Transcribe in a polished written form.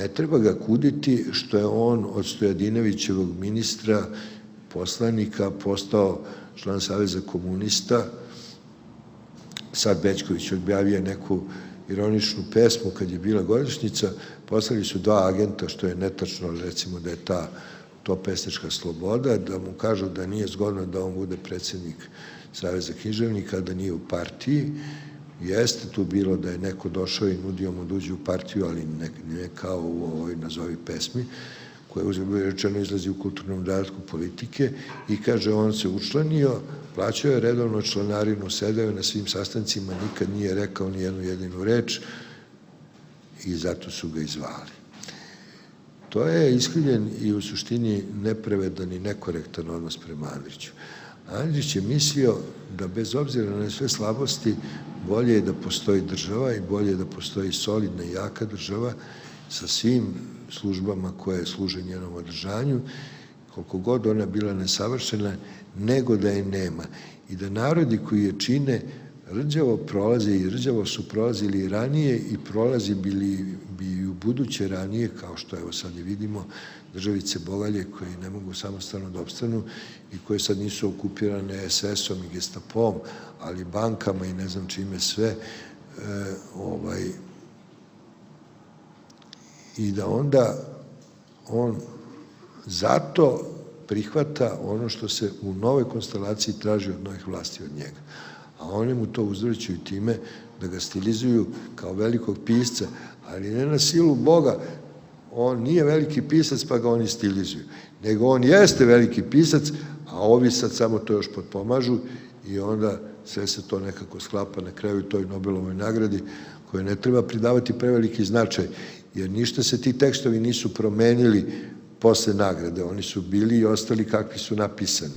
ne treba ga kuditi što je on od Stojadinovićevog ministra, poslanika, postao član Saveza komunista. Sad Bećković objavio neku ironičnu pesmu kad je bila godišnjica, poslali su 2 agenta, što je netačno, recimo da je to pesnička sloboda, da mu kažu da nije zgodno da on bude predsednik Saveza književnika, da nije u partiji. Jeste tu bilo da je neko došao i nudio mu da uđe u partiju, ali ne kao u ovoj nazovi pesmi, koja je rečeno izlazi u kulturnom dodatku politike, i kaže on se učlanio, plaćao je redovno članarinu, sedeo je na svim sastancima, nikad nije rekao ni jednu jedinu reč i zato su ga izvali. To je iskrivljen i u suštini nepravedan i nekorektan odnos prema Andriću. Andrić je mislio da bez obzira na sve slabosti bolje je da postoji država i bolje je da postoji solidna i jaka država sa svim službama koje služe njenom održanju, koliko god ona bila nesavršena, nego da je nema. I da narodi koji je čine rđavo prolaze i rđavo su prolazili i ranije i prolazi bi i u buduće ranije, kao što evo sad i vidimo, državice bogalje koji ne mogu samostalno da opstanu i koje sad nisu okupirane SS-om i Gestapom, ali bankama i ne znam čime sve, i da onda on zato prihvata ono što se u novoj konstelaciji traži od novih vlasti od njega. A oni mu to uzvraćaju time da ga stilizuju kao velikog pisca, ali ne na silu Boga. On nije veliki pisac pa ga oni stilizuju, nego on jeste veliki pisac, a ovi sad samo to još potpomažu i onda sve se to nekako sklapa na kraju toj Nobelovoj nagradi, koje ne treba pridavati preveliki značaj, jer ništa se ti tekstovi nisu promenili posle nagrade, oni su bili i ostali kakvi su napisani.